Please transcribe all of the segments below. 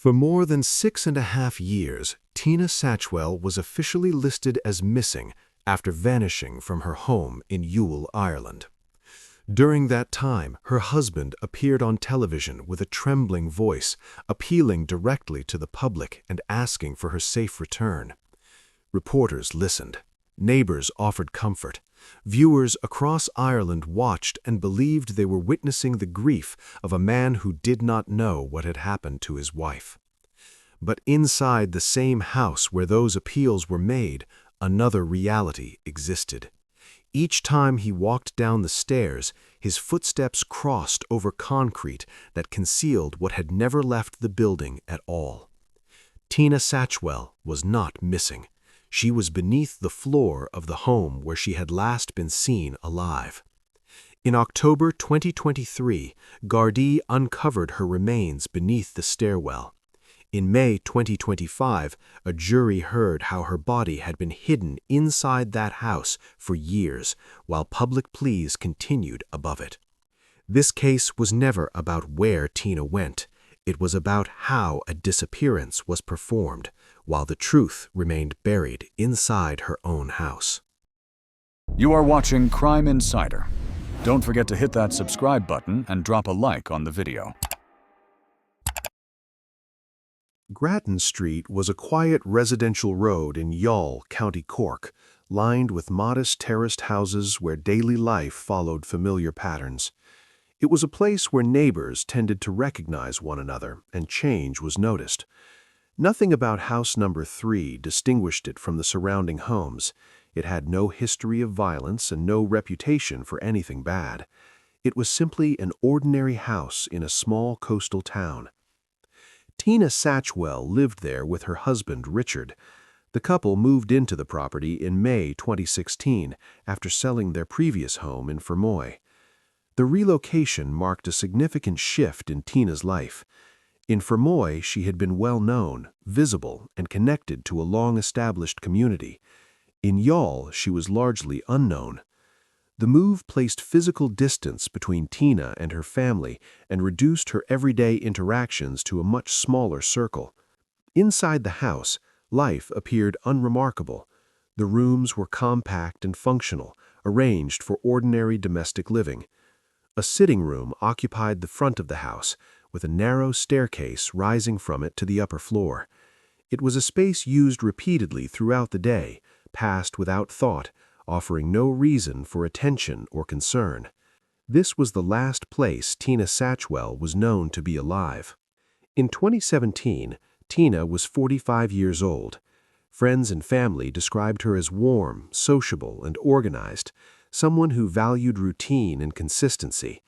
For more than 6.5 years, Tina Satchwell was officially listed as missing after vanishing from her home in Youghal, Ireland. During that time, her husband appeared on television with a trembling voice, appealing directly to the public and asking for her safe return. Reporters listened. Neighbors offered comfort. Viewers across Ireland watched and believed they were witnessing the grief of a man who did not know what had happened to his wife. But inside the same house where those appeals were made, another reality existed. Each time he walked down the stairs, his footsteps crossed over concrete that concealed what had never left the building at all. Tina Satchwell was not missing. She was beneath the floor of the home where she had last been seen alive. In October 2023, Gardaí uncovered her remains beneath the stairwell. In May 2025, a jury heard how her body had been hidden inside that house for years, while public pleas continued above it. This case was never about where Tina went. It was about how a disappearance was performed, while the truth remained buried inside her own house. You are watching Crime Insider. Don't forget to hit that subscribe button and drop a like on the video. Grattan Street was a quiet residential road in Youghal, County Cork, lined with modest terraced houses where daily life followed familiar patterns. It was a place where neighbors tended to recognize one another, and change was noticed. Nothing about house number 3 distinguished it from the surrounding homes. It had no history of violence and no reputation for anything bad. It was simply an ordinary house in a small coastal town. Tina Satchwell lived there with her husband, Richard. The couple moved into the property in May 2016 after selling their previous home in Fermoy. The relocation marked a significant shift in Tina's life. In Fermoy, she had been well known, visible, and connected to a long-established community. In Youghal, she was largely unknown. The move placed physical distance between Tina and her family and reduced her everyday interactions to a much smaller circle. Inside the house, life appeared unremarkable. The rooms were compact and functional, arranged for ordinary domestic living. A sitting room occupied the front of the house, with a narrow staircase rising from it to the upper floor. It was a space used repeatedly throughout the day, passed without thought, offering no reason for attention or concern. This was the last place Tina Satchwell was known to be alive. In 2017, Tina was 45 years old. Friends and family described her as warm, sociable, and organized, someone who valued routine and consistency.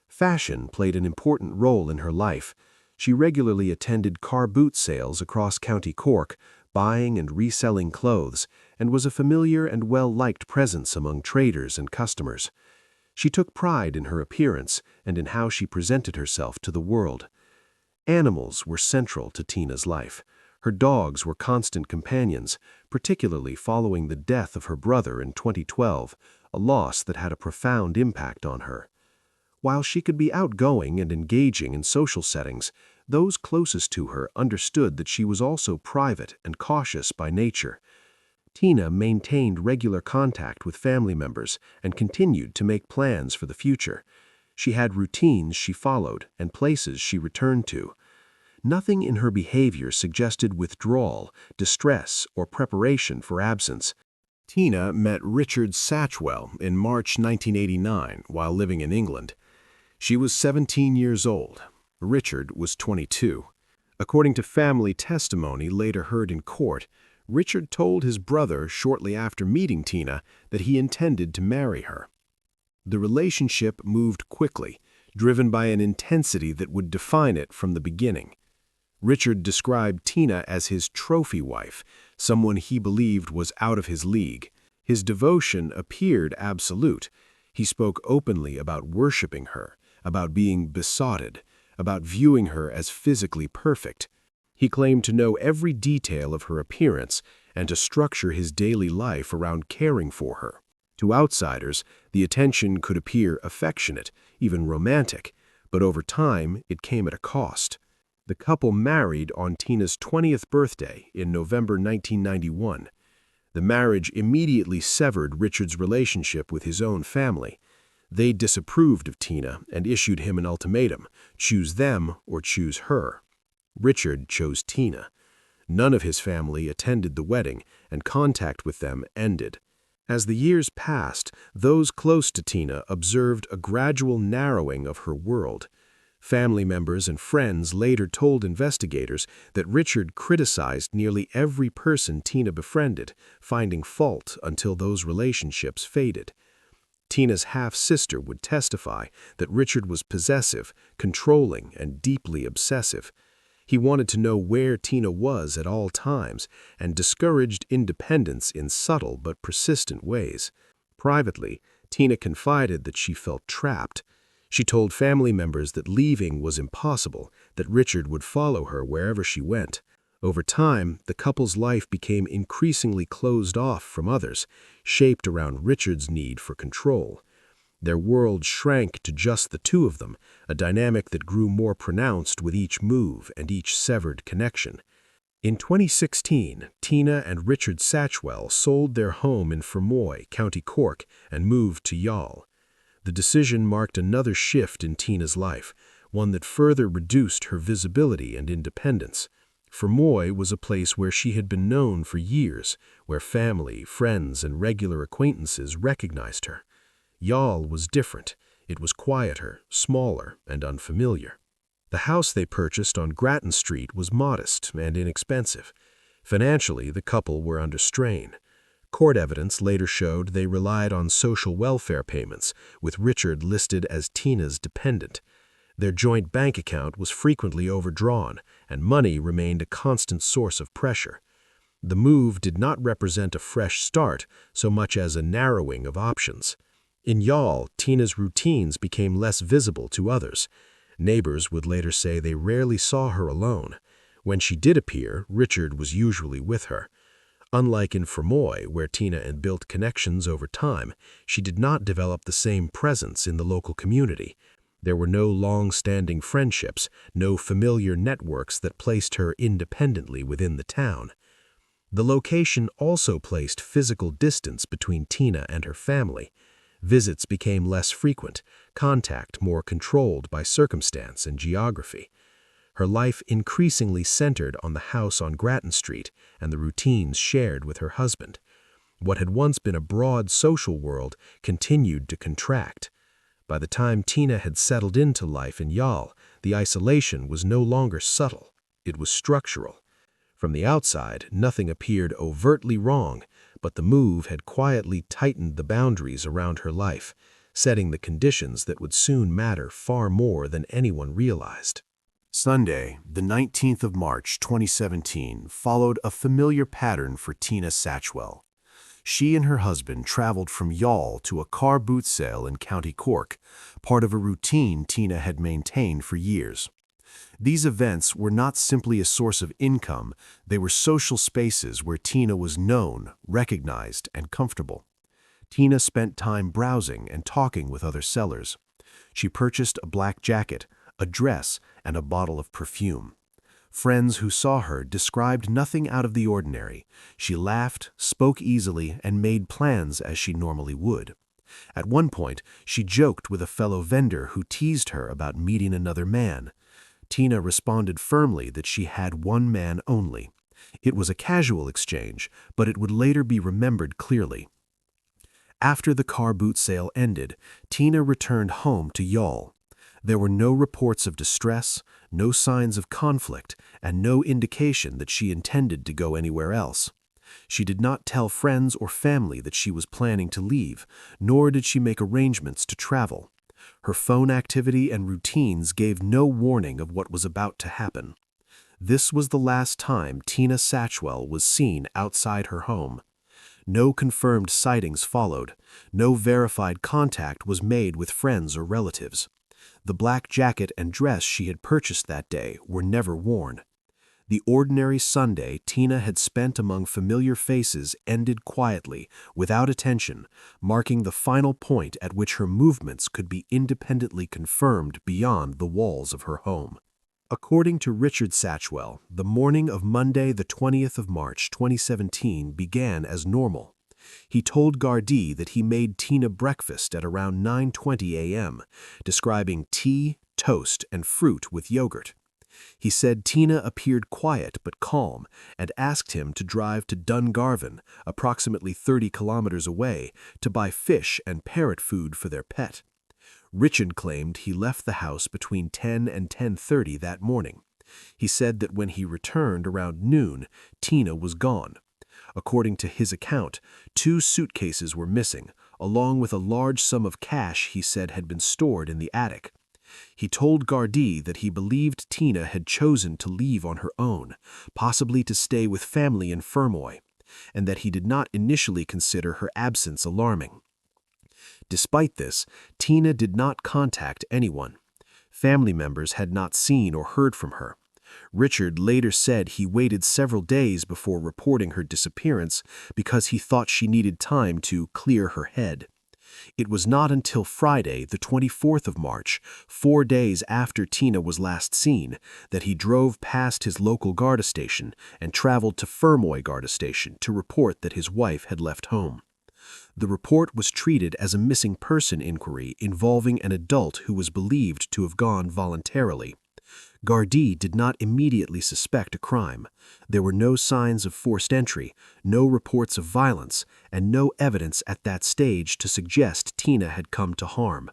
Fashion played an important role in her life. She regularly attended car boot sales across County Cork, buying and reselling clothes, and was a familiar and well-liked presence among traders and customers. She took pride in her appearance and in how she presented herself to the world. Animals were central to Tina's life. Her dogs were constant companions, particularly following the death of her brother in 2012, a loss that had a profound impact on her. While she could be outgoing and engaging in social settings, those closest to her understood that she was also private and cautious by nature. Tina maintained regular contact with family members and continued to make plans for the future. She had routines she followed and places she returned to. Nothing in her behavior suggested withdrawal, distress, or preparation for absence. Tina met Richard Satchwell in March 1989 while living in England. She was 17 years old. Richard was 22. According to family testimony later heard in court, Richard told his brother shortly after meeting Tina that he intended to marry her. The relationship moved quickly, driven by an intensity that would define it from the beginning. Richard described Tina as his trophy wife, someone he believed was out of his league. His devotion appeared absolute. He spoke openly about worshiping her, about being besotted, about viewing her as physically perfect. He claimed to know every detail of her appearance and to structure his daily life around caring for her. To outsiders, the attention could appear affectionate, even romantic, but over time it came at a cost. The couple married on Tina's 20th birthday in November 1991. The marriage immediately severed Richard's relationship with his own family. They disapproved of Tina and issued him an ultimatum: choose them or choose her. Richard chose Tina. None of his family attended the wedding, and contact with them ended. As the years passed, those close to Tina observed a gradual narrowing of her world. Family members and friends later told investigators that Richard criticized nearly every person Tina befriended, finding fault until those relationships faded. Tina's half-sister would testify that Richard was possessive, controlling, and deeply obsessive. He wanted to know where Tina was at all times and discouraged independence in subtle but persistent ways. Privately, Tina confided that she felt trapped. She told family members that leaving was impossible, that Richard would follow her wherever she went. Over time, the couple's life became increasingly closed off from others, shaped around Richard's need for control. Their world shrank to just the two of them, a dynamic that grew more pronounced with each move and each severed connection. In 2016, Tina and Richard Satchwell sold their home in Fermoy, County Cork, and moved to Youghal. The decision marked another shift in Tina's life, one that further reduced her visibility and independence. Fermoy was a place where she had been known for years, where family, friends, and regular acquaintances recognized her. Youghal was different. It was quieter, smaller, and unfamiliar. The house they purchased on Grattan Street was modest and inexpensive. Financially, the couple were under strain. Court evidence later showed they relied on social welfare payments, with Richard listed as Tina's dependent. Their joint bank account was frequently overdrawn, and money remained a constant source of pressure. The move did not represent a fresh start so much as a narrowing of options. In Youghal, Tina's routines became less visible to others. Neighbors would later say they rarely saw her alone. When she did appear, Richard was usually with her. Unlike in Fermoy, where Tina had built connections over time, she did not develop the same presence in the local community. There were no long-standing friendships, no familiar networks that placed her independently within the town. The location also placed physical distance between Tina and her family. Visits became less frequent, contact more controlled by circumstance and geography. Her life increasingly centered on the house on Grattan Street and the routines shared with her husband. What had once been a broad social world continued to contract. By the time Tina had settled into life in Youghal, the isolation was no longer subtle, it was structural. From the outside, nothing appeared overtly wrong, but the move had quietly tightened the boundaries around her life, setting the conditions that would soon matter far more than anyone realized. Sunday, the 19th of March 2017, followed a familiar pattern for Tina Satchwell. She and her husband traveled from Youghal to a car boot sale in County Cork, part of a routine Tina had maintained for years. These events were not simply a source of income, they were social spaces where Tina was known, recognized, and comfortable. Tina spent time browsing and talking with other sellers. She purchased a black jacket, a dress, and a bottle of perfume. Friends who saw her described nothing out of the ordinary. She laughed, spoke easily, and made plans as she normally would. At one point, she joked with a fellow vendor who teased her about meeting another man. Tina responded firmly that she had one man only. It was a casual exchange, but it would later be remembered clearly. After the car boot sale ended, Tina returned home to Youghal. There were no reports of distress, no signs of conflict, and no indication that she intended to go anywhere else. She did not tell friends or family that she was planning to leave, nor did she make arrangements to travel. Her phone activity and routines gave no warning of what was about to happen. This was the last time Tina Satchwell was seen outside her home. No confirmed sightings followed. No verified contact was made with friends or relatives. The black jacket and dress she had purchased that day were never worn. The ordinary Sunday Tina had spent among familiar faces ended quietly, without attention, marking the final point at which her movements could be independently confirmed beyond the walls of her home. According to Richard Satchwell, the morning of Monday, the 20th of March, 2017 began as normal. He told Gardaí that he made Tina breakfast at around 9:20 a.m., describing tea, toast, and fruit with yogurt. He said Tina appeared quiet but calm and asked him to drive to Dungarvan, approximately 30 kilometers away, to buy fish and parrot food for their pet. Richard claimed he left the house between 10 and 10:30 that morning. He said that when he returned around noon, Tina was gone. According to his account, 2 suitcases were missing, along with a large sum of cash he said had been stored in the attic. He told Gardaí that he believed Tina had chosen to leave on her own, possibly to stay with family in Fermoy, and that he did not initially consider her absence alarming. Despite this, Tina did not contact anyone. Family members had not seen or heard from her. Richard later said he waited several days before reporting her disappearance because he thought she needed time to clear her head. It was not until Friday, the 24th of March, 4 days after Tina was last seen, that he drove past his local Garda station and traveled to Fermoy Garda station to report that his wife had left home. The report was treated as a missing person inquiry involving an adult who was believed to have gone voluntarily. Gardaí did not immediately suspect a crime. There were no signs of forced entry, no reports of violence, and no evidence at that stage to suggest Tina had come to harm.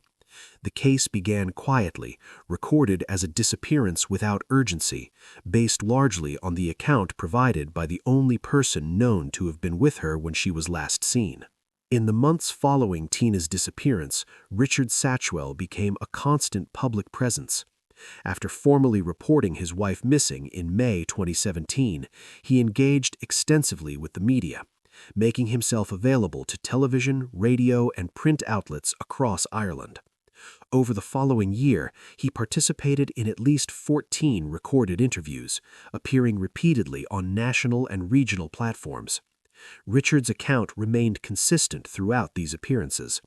The case began quietly, recorded as a disappearance without urgency, based largely on the account provided by the only person known to have been with her when she was last seen. In the months following Tina's disappearance, Richard Satchwell became a constant public presence. After formally reporting his wife missing in May 2017, he engaged extensively with the media, making himself available to television, radio, and print outlets across Ireland. Over the following year, he participated in at least 14 recorded interviews, appearing repeatedly on national and regional platforms. Richard's account remained consistent throughout these appearances.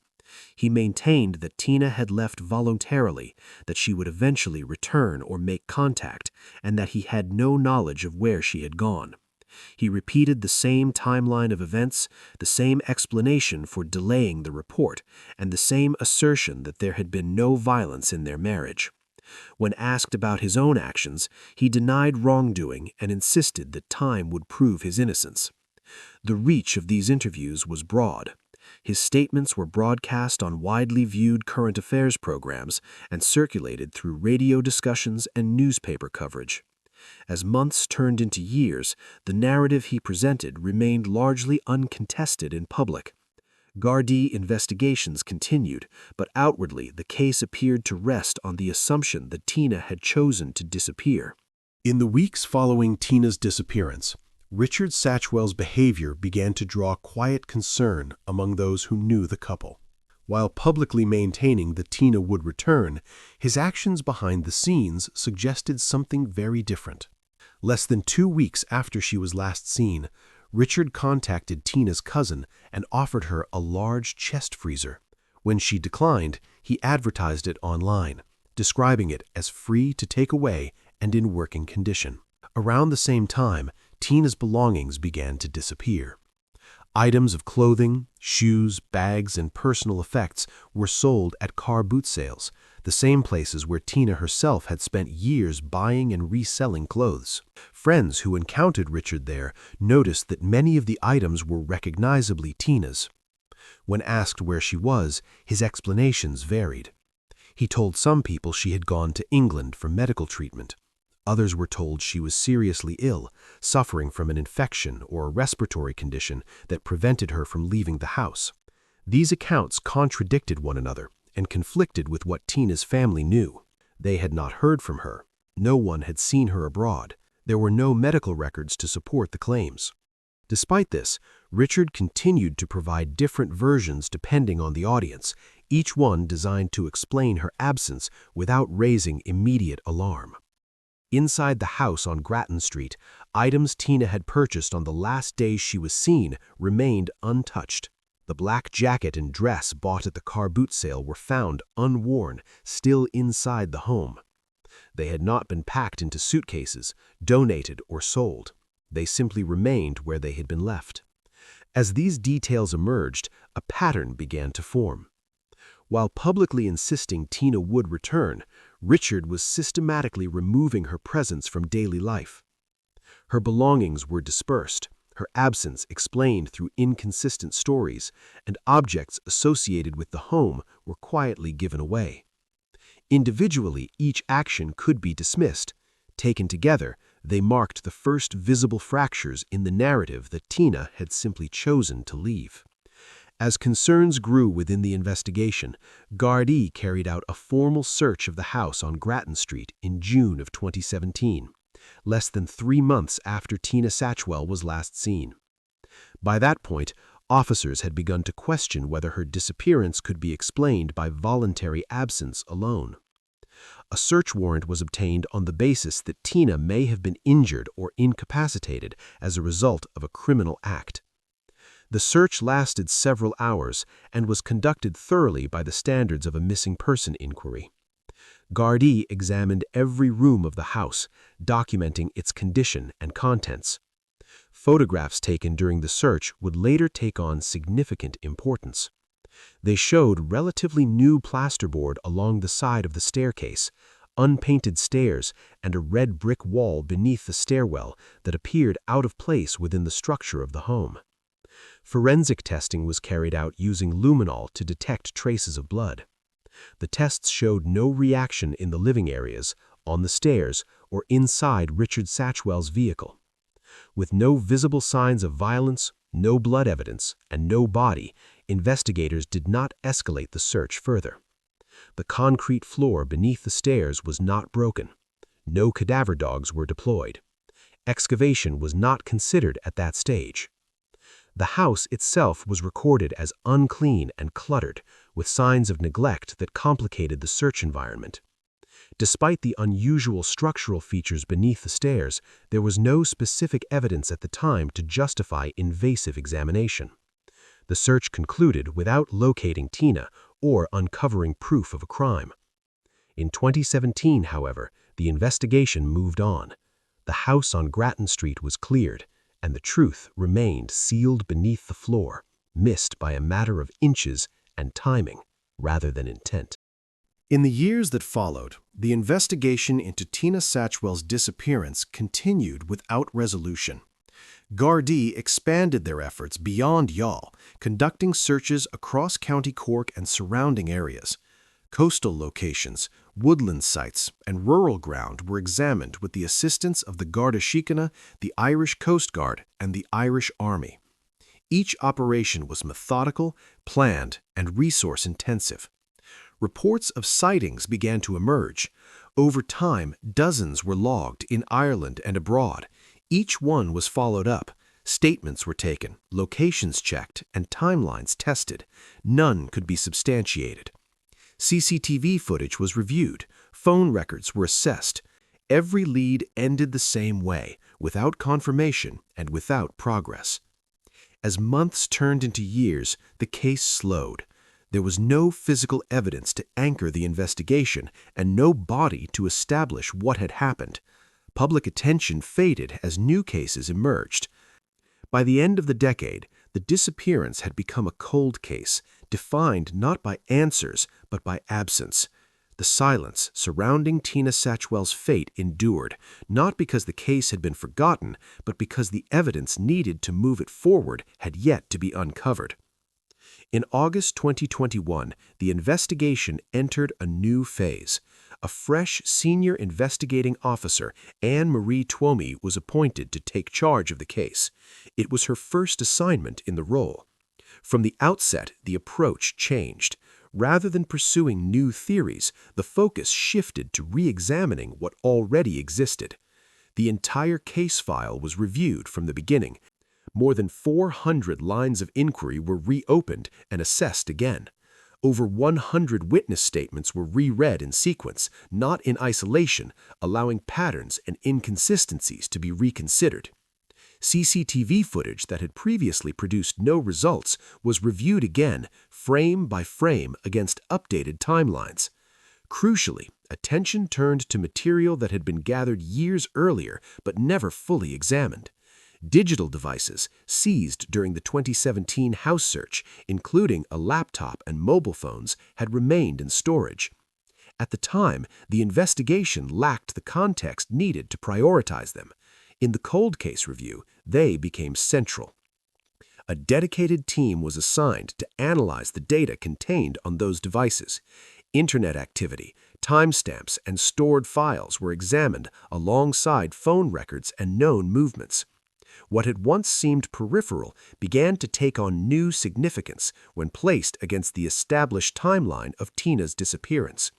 He maintained that Tina had left voluntarily, that she would eventually return or make contact, and that he had no knowledge of where she had gone. He repeated the same timeline of events, the same explanation for delaying the report, and the same assertion that there had been no violence in their marriage. When asked about his own actions, he denied wrongdoing and insisted that time would prove his innocence. The reach of these interviews was broad. His statements were broadcast on widely viewed current affairs programs and circulated through radio discussions and newspaper coverage. As months turned into years, the narrative he presented remained largely uncontested in public. Gardaí investigations continued, but outwardly the case appeared to rest on the assumption that Tina had chosen to disappear. In the weeks following Tina's disappearance, Richard Satchwell's behavior began to draw quiet concern among those who knew the couple. While publicly maintaining that Tina would return, his actions behind the scenes suggested something very different. Less than 2 weeks after she was last seen, Richard contacted Tina's cousin and offered her a large chest freezer. When she declined, he advertised it online, describing it as free to take away and in working condition. Around the same time, Tina's belongings began to disappear. Items of clothing, shoes, bags, and personal effects were sold at car boot sales, the same places where Tina herself had spent years buying and reselling clothes. Friends who encountered Richard there noticed that many of the items were recognizably Tina's. When asked where she was, his explanations varied. He told some people she had gone to England for medical treatment. Others were told she was seriously ill, suffering from an infection or a respiratory condition that prevented her from leaving the house. These accounts contradicted one another and conflicted with what Tina's family knew. They had not heard from her. No one had seen her abroad. There were no medical records to support the claims. Despite this, Richard continued to provide different versions depending on the audience, each one designed to explain her absence without raising immediate alarm. Inside the house on Grattan Street, items Tina had purchased on the last day she was seen remained untouched. The black jacket and dress bought at the car boot sale were found unworn, still inside the home. They had not been packed into suitcases, donated, or sold. They simply remained where they had been left. As these details emerged, a pattern began to form. While publicly insisting Tina would return, Richard was systematically removing her presence from daily life. Her belongings were dispersed, her absence explained through inconsistent stories, and objects associated with the home were quietly given away. Individually, each action could be dismissed. Taken together, they marked the first visible fractures in the narrative that Tina had simply chosen to leave. As concerns grew within the investigation, Gardaí carried out a formal search of the house on Grattan Street in June of 2017, less than 3 months after Tina Satchwell was last seen. By that point, officers had begun to question whether her disappearance could be explained by voluntary absence alone. A search warrant was obtained on the basis that Tina may have been injured or incapacitated as a result of a criminal act. The search lasted several hours and was conducted thoroughly by the standards of a missing person inquiry. Gardaí examined every room of the house, documenting its condition and contents. Photographs taken during the search would later take on significant importance. They showed relatively new plasterboard along the side of the staircase, unpainted stairs, and a red brick wall beneath the stairwell that appeared out of place within the structure of the home. Forensic testing was carried out using luminol to detect traces of blood. The tests showed no reaction in the living areas, on the stairs, or inside Richard Satchwell's vehicle. With no visible signs of violence, no blood evidence, and no body, investigators did not escalate the search further. The concrete floor beneath the stairs was not broken. No cadaver dogs were deployed. Excavation was not considered at that stage. The house itself was recorded as unclean and cluttered, with signs of neglect that complicated the search environment. Despite the unusual structural features beneath the stairs, there was no specific evidence at the time to justify invasive examination. The search concluded without locating Tina or uncovering proof of a crime. In 2017, however, the investigation moved on. The house on Grattan Street was cleared, and the truth remained sealed beneath the floor, missed by a matter of inches and timing rather than intent. In the years that followed, the investigation into Tina Satchwell's disappearance continued without resolution. Gardaí expanded their efforts beyond Youghal, conducting searches across County Cork and surrounding areas. Coastal locations, woodland sites, and rural ground were examined with the assistance of the Garda Síochána, the Irish Coast Guard, and the Irish Army. Each operation was methodical, planned, and resource-intensive. Reports of sightings began to emerge. Over time, dozens were logged in Ireland and abroad. Each one was followed up. Statements were taken, locations checked, and timelines tested. None could be substantiated. CCTV footage was reviewed. Phone records were assessed. Every lead ended the same way, without confirmation and without progress. As months turned into years, the case slowed. There was no physical evidence to anchor the investigation and no body to establish what had happened. Public attention faded as new cases emerged. By the end of the decade, the disappearance had become a cold case, defined not by answers but by absence. The silence surrounding Tina Satchwell's fate endured, not because the case had been forgotten, but because the evidence needed to move it forward had yet to be uncovered. In August 2021, the investigation entered a new phase. A fresh senior investigating officer, Anne-Marie Twomey, was appointed to take charge of the case. It was her first assignment in the role. From the outset, the approach changed. Rather than pursuing new theories, the focus shifted to re-examining what already existed. The entire case file was reviewed from the beginning. More than 400 lines of inquiry were reopened and assessed again. Over 100 witness statements were reread in sequence, not in isolation, allowing patterns and inconsistencies to be reconsidered. CCTV footage that had previously produced no results was reviewed again, frame by frame, against updated timelines. Crucially, attention turned to material that had been gathered years earlier but never fully examined. Digital devices seized during the 2017 house search, including a laptop and mobile phones, had remained in storage. At the time, the investigation lacked the context needed to prioritize them. In the cold case review, they became central. A dedicated team was assigned to analyze the data contained on those devices. Internet activity, timestamps, and stored files were examined alongside phone records and known movements. What had once seemed peripheral began to take on new significance when placed against the established timeline of Tina's disappearance.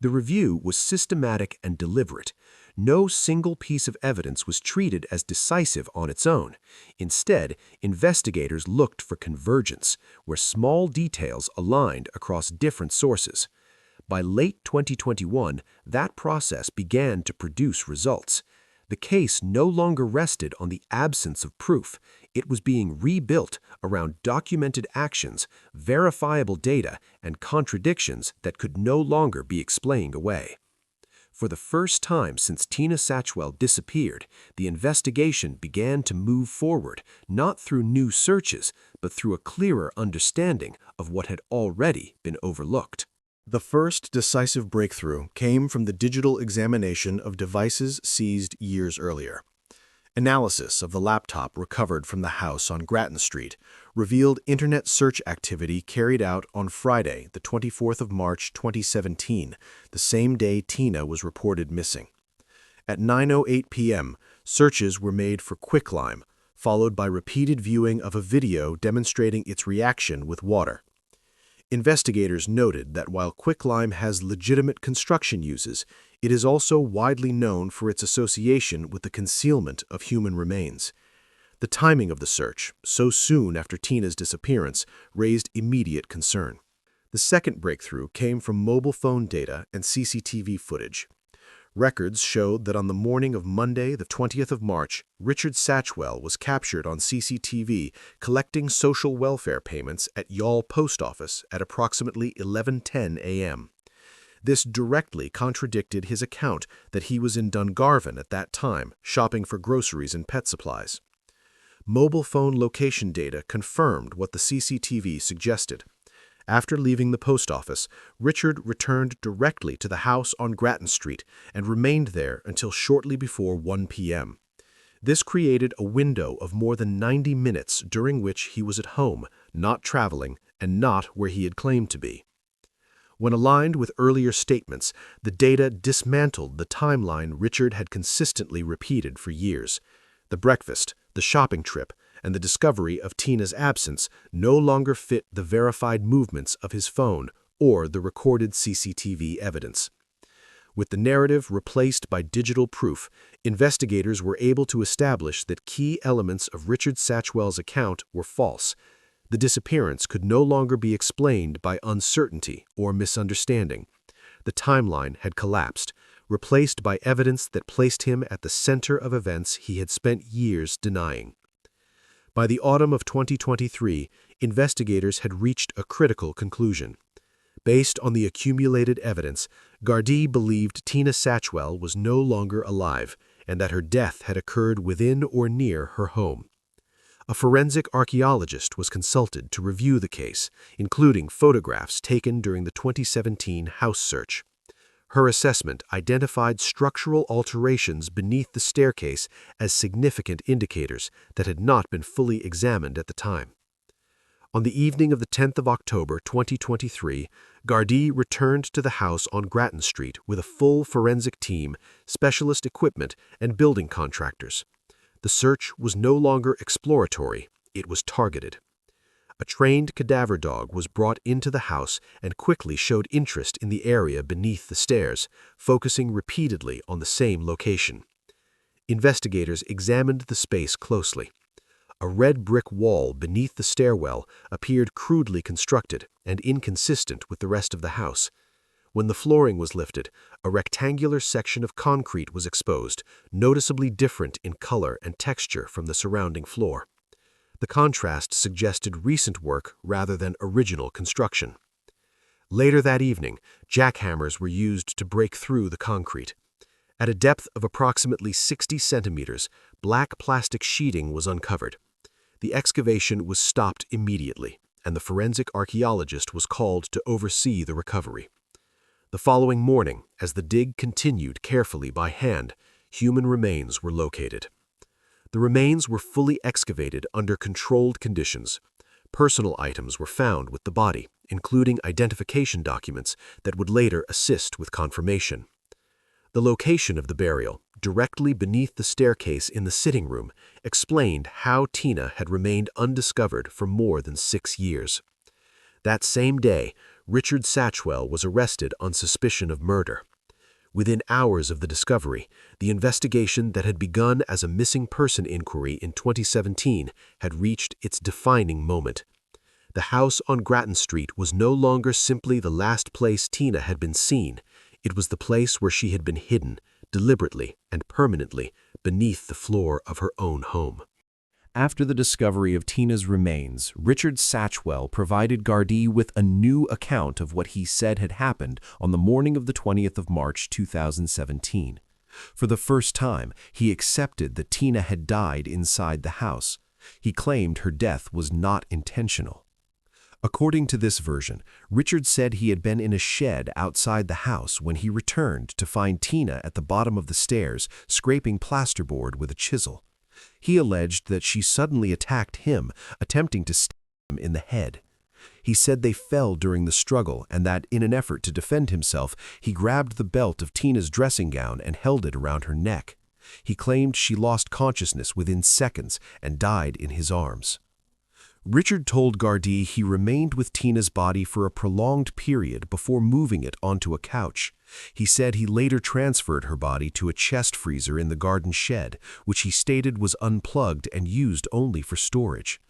The review was systematic and deliberate. No single piece of evidence was treated as decisive on its own. Instead, investigators looked for convergence, where small details aligned across different sources. By late 2021, that process began to produce results. The case no longer rested on the absence of proof. It was being rebuilt around documented actions, verifiable data, and contradictions that could no longer be explained away. For the first time since Tina Satchwell disappeared, the investigation began to move forward, not through new searches, but through a clearer understanding of what had already been overlooked. The first decisive breakthrough came from the digital examination of devices seized years earlier. Analysis of the laptop recovered from the house on Grattan Street revealed internet search activity carried out on Friday, the 24th of March 2017, the same day Tina was reported missing. At 9:08 p.m., searches were made for quicklime, followed by repeated viewing of a video demonstrating its reaction with water. Investigators noted that while quicklime has legitimate construction uses, it is also widely known for its association with the concealment of human remains. The timing of the search, so soon after Tina's disappearance, raised immediate concern. The second breakthrough came from mobile phone data and CCTV footage. Records showed that on the morning of Monday, the 20th of March, Richard Satchwell was captured on CCTV collecting social welfare payments at Youghal Post Office at approximately 11:10 a.m. This directly contradicted his account that he was in Dungarvan at that time, shopping for groceries and pet supplies. Mobile phone location data confirmed what the CCTV suggested. After leaving the post office, Richard returned directly to the house on Grattan Street and remained there until shortly before 1 p.m. This created a window of more than 90 minutes during which he was at home, not traveling, and not where he had claimed to be. When aligned with earlier statements, the data dismantled the timeline Richard had consistently repeated for years. The breakfast, the shopping trip, and the discovery of Tina's absence no longer fit the verified movements of his phone or the recorded CCTV evidence. With the narrative replaced by digital proof, investigators were able to establish that key elements of Richard Satchwell's account were false. The disappearance could no longer be explained by uncertainty or misunderstanding. The timeline had collapsed, replaced by evidence that placed him at the center of events he had spent years denying. By the autumn of 2023, investigators had reached a critical conclusion. Based on the accumulated evidence, Gardaí believed Tina Satchwell was no longer alive and that her death had occurred within or near her home. A forensic archaeologist was consulted to review the case, including photographs taken during the 2017 house search. Her assessment identified structural alterations beneath the staircase as significant indicators that had not been fully examined at the time. On the evening of the 10th of October 2023, Gardaí returned to the house on Grattan Street with a full forensic team, specialist equipment, and building contractors. The search was no longer exploratory, it was targeted. A trained cadaver dog was brought into the house and quickly showed interest in the area beneath the stairs, focusing repeatedly on the same location. Investigators examined the space closely. A red brick wall beneath the stairwell appeared crudely constructed and inconsistent with the rest of the house. When the flooring was lifted, a rectangular section of concrete was exposed, noticeably different in color and texture from the surrounding floor. The contrast suggested recent work rather than original construction. Later that evening, jackhammers were used to break through the concrete. At a depth of approximately 60 centimeters, black plastic sheeting was uncovered. The excavation was stopped immediately, and the forensic archaeologist was called to oversee the recovery. The following morning, as the dig continued carefully by hand, human remains were located. The remains were fully excavated under controlled conditions. Personal items were found with the body, including identification documents that would later assist with confirmation. The location of the burial, directly beneath the staircase in the sitting room, explained how Tina had remained undiscovered for more than 6 years. That same day, Richard Satchwell was arrested on suspicion of murder. Within hours of the discovery, the investigation that had begun as a missing person inquiry in 2017 had reached its defining moment. The house on Grattan Street was no longer simply the last place Tina had been seen. It was the place where she had been hidden, deliberately and permanently, beneath the floor of her own home. After the discovery of Tina's remains, Richard Satchwell provided Gardaí with a new account of what he said had happened on the morning of the 20th of March 2017. For the first time, he accepted that Tina had died inside the house. He claimed her death was not intentional. According to this version, Richard said he had been in a shed outside the house when he returned to find Tina at the bottom of the stairs, scraping plasterboard with a chisel. He alleged that she suddenly attacked him, attempting to stab him in the head. He said they fell during the struggle and that, in an effort to defend himself, he grabbed the belt of Tina's dressing gown and held it around her neck. He claimed she lost consciousness within seconds and died in his arms. Richard told Gardaí he remained with Tina's body for a prolonged period before moving it onto a couch. He said he later transferred her body to a chest freezer in the garden shed, which he stated was unplugged and used only for storage.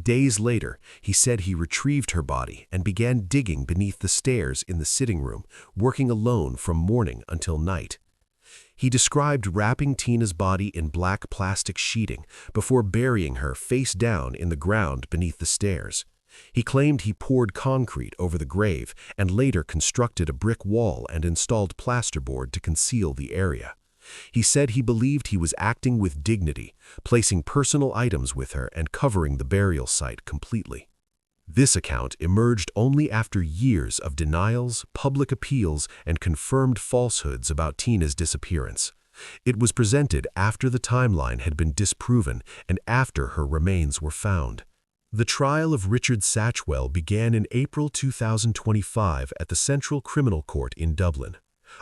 Days later, he said he retrieved her body and began digging beneath the stairs in the sitting room, working alone from morning until night. He described wrapping Tina's body in black plastic sheeting before burying her face down in the ground beneath the stairs. He claimed he poured concrete over the grave and later constructed a brick wall and installed plasterboard to conceal the area. He said he believed he was acting with dignity, placing personal items with her and covering the burial site completely. This account emerged only after years of denials, public appeals, and confirmed falsehoods about Tina's disappearance. It was presented after the timeline had been disproven and after her remains were found. The trial of Richard Satchwell began in April 2025 at the Central Criminal Court in Dublin.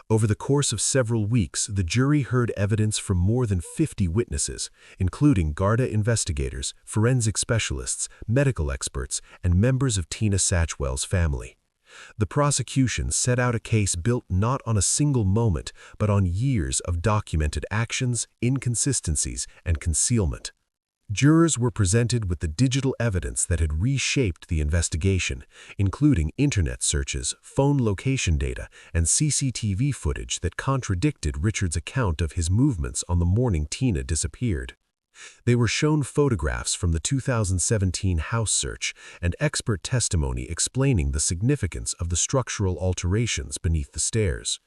Over the course of several weeks, the jury heard evidence from more than 50 witnesses, including Garda investigators, forensic specialists, medical experts, and members of Tina Satchwell's family. The prosecution set out a case built not on a single moment, but on years of documented actions, inconsistencies, and concealment. Jurors were presented with the digital evidence that had reshaped the investigation, including internet searches, phone location data, and CCTV footage that contradicted Richard's account of his movements on the morning Tina disappeared. They were shown photographs from the 2017 house search and expert testimony explaining the significance of the structural alterations beneath the stairs.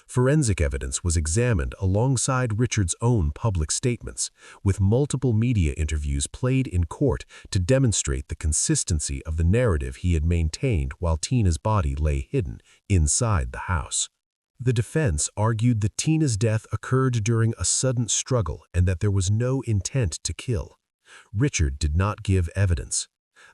Forensic evidence was examined alongside Richard's own public statements, with multiple media interviews played in court to demonstrate the consistency of the narrative he had maintained while Tina's body lay hidden inside the house. The defense argued that Tina's death occurred during a sudden struggle and that there was no intent to kill. Richard did not give evidence.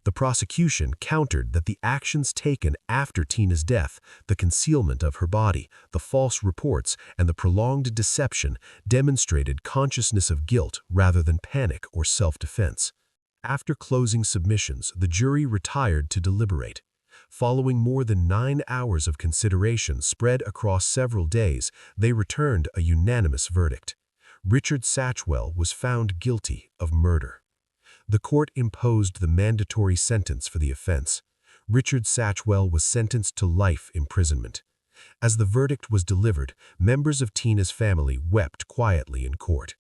The prosecution countered that the actions taken after Tina's death, the concealment of her body, the false reports, and the prolonged deception demonstrated consciousness of guilt rather than panic or self-defense. After closing submissions, the jury retired to deliberate. Following more than 9 hours of consideration spread across several days, they returned a unanimous verdict. Richard Satchwell was found guilty of murder. The court imposed the mandatory sentence for the offense. Richard Satchwell was sentenced to life imprisonment. As the verdict was delivered, members of Tina's family wept quietly in court.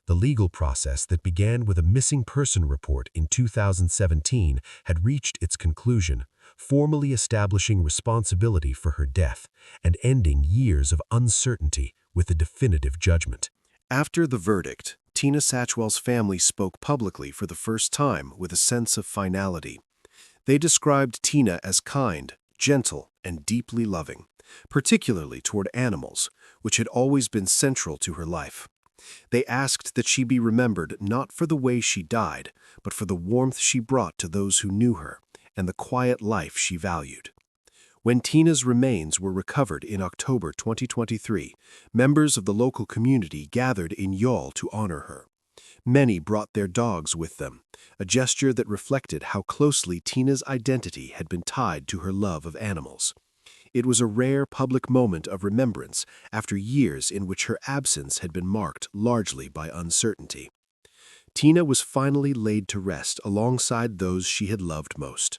The legal process that began with a missing person report in 2017 had reached its conclusion, formally establishing responsibility for her death and ending years of uncertainty with a definitive judgment. After the verdict, Tina Satchwell's family spoke publicly for the first time with a sense of finality. They described Tina as kind, gentle, and deeply loving, particularly toward animals, which had always been central to her life. They asked that she be remembered not for the way she died, but for the warmth she brought to those who knew her and the quiet life she valued. When Tina's remains were recovered in October 2023, members of the local community gathered in Youghal to honor her. Many brought their dogs with them, a gesture that reflected how closely Tina's identity had been tied to her love of animals. It was a rare public moment of remembrance after years in which her absence had been marked largely by uncertainty. Tina was finally laid to rest alongside those she had loved most.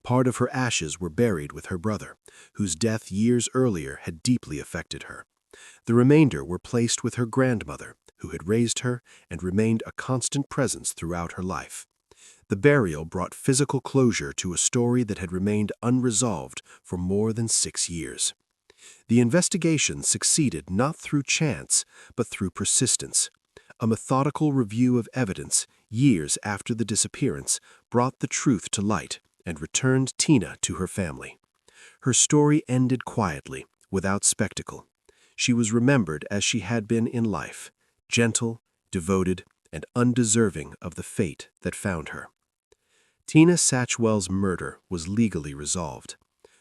Part of her ashes were buried with her brother, whose death years earlier had deeply affected her. The remainder were placed with her grandmother, who had raised her and remained a constant presence throughout her life. The burial brought physical closure to a story that had remained unresolved for more than 6 years. The investigation succeeded not through chance, but through persistence. A methodical review of evidence, years after the disappearance, brought the truth to light and returned Tina to her family. Her story ended quietly, without spectacle. She was remembered as she had been in life, gentle, devoted, and undeserving of the fate that found her. Tina Satchwell's murder was legally resolved.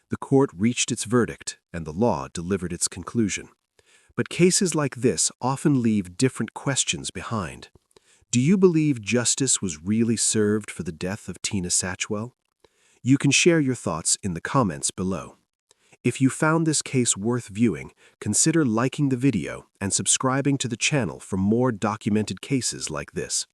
The court reached its verdict, and the law delivered its conclusion. But cases like this often leave different questions behind. Do you believe justice was really served for the death of Tina Satchwell? You can share your thoughts in the comments below. If you found this case worth viewing, consider liking the video and subscribing to the channel for more documented cases like this.